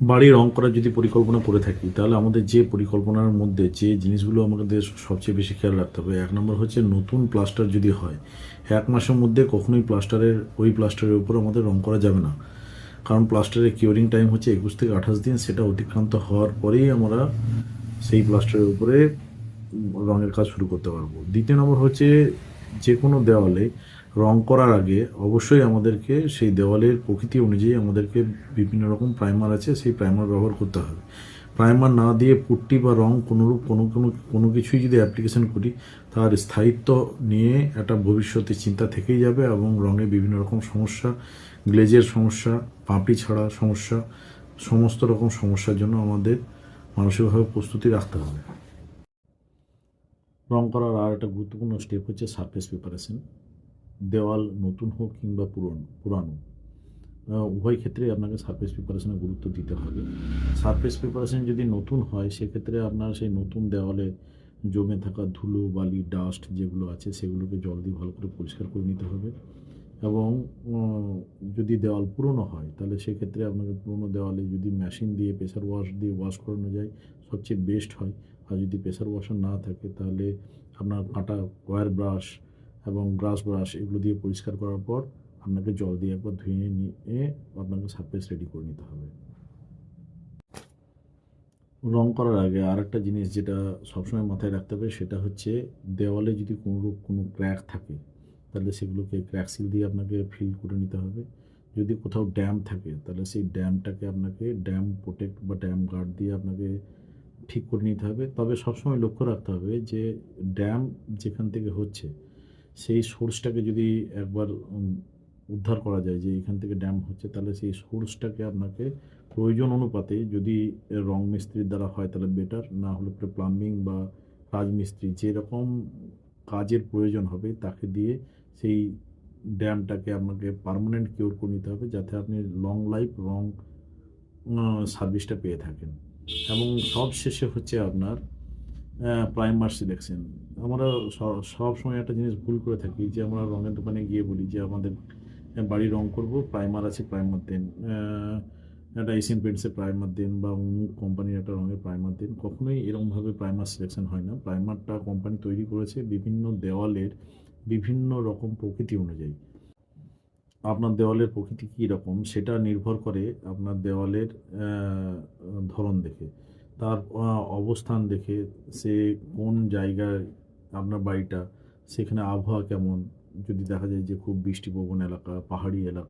বাড়ি রং করার যদি পরিকল্পনা করে থাকি তাহলে আমাদের যে পরিকল্পনার মধ্যে যে জিনিসগুলো আমাদের সবচেয়ে বেশি খেয়াল রাখতে হবে, এক নম্বর হচ্ছে নতুন প্লাস্টার যদি হয় 1 মাসের মধ্যে কখনোই ওই প্লাস্টারের উপর আমাদের রং করা যাবে না। কারণ প্লাস্টারের কিউরিং টাইম হচ্ছে 21 থেকে 28 দিন, সেটা অতিক্রান্ত হওয়ার পরেই আমরা সেই প্লাস্টারের উপরে রঙের কাজ শুরু করতে পারবো। দ্বিতীয় নম্বর হচ্ছে যে কোনো দেওয়ালে রং করার আগে অবশ্যই আমাদেরকে সেই দেওয়ালের প্রকৃতি অনুযায়ী আমাদেরকে বিভিন্ন রকম প্রাইমার আছে, সেই প্রাইমার ব্যবহার করতে হবে। প্রাইমার না দিয়ে পুট্টি বা রং কোনোরূপ কোনো কোনো কোনো কিছুই যদি অ্যাপ্লিকেশন করি, তার স্থায়িত্ব নিয়ে একটা ভবিষ্যতে চিন্তা থেকেই যাবে এবং রঙে বিভিন্ন রকম সমস্যা, গ্লেজের সমস্যা, পাপড়ি ছাড়া সমস্যা, সমস্ত রকম সমস্যার জন্য আমাদের মানসিকভাবে প্রস্তুতি রাখতে হবে। রং করার আর একটা গুরুত্বপূর্ণ স্টেপ হচ্ছে সারফেস প্রিপারেশন। দেওয়াল নতুন হোক কিংবা পুরানো, উভয় ক্ষেত্রেই আপনাকে সারফেস প্রিপারেশনে গুরুত্ব দিতে হবে। সারফেস প্রিপারেশন যদি নতুন হয় সেক্ষেত্রে আপনার সেই নতুন দেওয়ালে জমে থাকা ধুলো বালি ডাস্ট যেগুলো আছে সেগুলোকে জল দিয়ে ভালো করে পরিষ্কার করে নিতে হবে। এবং যদি দেওয়াল পুরনো হয় তাহলে সেক্ষেত্রে আপনাকে পুরনো দেওয়ালে যদি মেশিন দিয়ে প্রেসার ওয়াশ দিয়ে ওয়াশ করানো যায় সবচেয়ে বেস্ট হয়। আর যদি প্রেসার ওয়াশার না থাকে তাহলে আপনার কাঁটা ওয়্যার ব্রাশ এবং গ্রাস ব্রাশ এগুলো দিয়ে পরিষ্কার করার পর আপনাকে জল দিয়ে একবার ধুয়ে নিয়ে আপনাকে সারফেস রেডি করে নিতে হবে। রং করার আগে আর একটা জিনিস যেটা সবসময় মাথায় রাখতে হবে সেটা হচ্ছে দেওয়ালে যদি কোনো ক্র্যাক থাকে তাহলে সেগুলোকে ক্র্যাক সিল দিয়ে আপনাকে ফিল করে নিতে হবে। যদি কোথাও ড্যাম থাকে তাহলে সেই ড্যামটাকে আপনাকে ড্যাম প্রোটেক্ট বা ড্যাম গার্ড দিয়ে আপনাকে ঠিক করে নিতে হবে। তবে সবসময় লক্ষ্য রাখতে হবে যে ড্যাম যেখান থেকে হচ্ছে সেই সোর্সটাকে যদি একবার উদ্ধার করা যায় যে এখান থেকে ড্যাম হচ্ছে, তাহলে সেই সোর্সটাকে আপনাকে প্রয়োজন অনুপাতে যদি রং মিস্ত্রির দ্বারা হয় তাহলে বেটার, না হলে পরে প্লাম্বিং বা রাজমিস্ত্রি যেরকম কাজের প্রয়োজন হবে তাকে দিয়ে সেই ড্যামটাকে আপনাকে পার্মানেন্ট কিওর করে নিতে হবে, যাতে আপনি লং লাইফ রং সার্ভিসটা পেয়ে থাকেন। এবং সব শেষে হচ্ছে আপনার প্রাইমার সিলেকশন। আমরা সবসময় একটা জিনিস ভুল করে থাকি যে আমরা রঙের দোকানে গিয়ে বলি যে আমাদের বাড়ি রং করব, প্রাইমার আছে প্রাইমার দেন, একটা এশিয়ান পেন্টসের প্রাইমার দিন বা অমুক কোম্পানির একটা রঙের প্রাইমার দিন। কখনোই এরকমভাবে প্রাইমার সিলেকশন হয় না। প্রাইমারটা কোম্পানি তৈরি করেছে বিভিন্ন দেওয়ালের বিভিন্ন রকম প্রকৃতি অনুযায়ী। আপনার দেওয়ালের প্রকৃতি কী রকম সেটা নির্ভর করে আপনার দেওয়ালের ধরন দেখে, তার অবস্থান দেখে, সে কোন জায়গায় আপনার বাড়িটা, সেখানে আবহাওয়া কেমন। যদি দেখা যায় যে খুব বৃষ্টিপ্রবণ এলাকা, পাহাড়ি এলাকা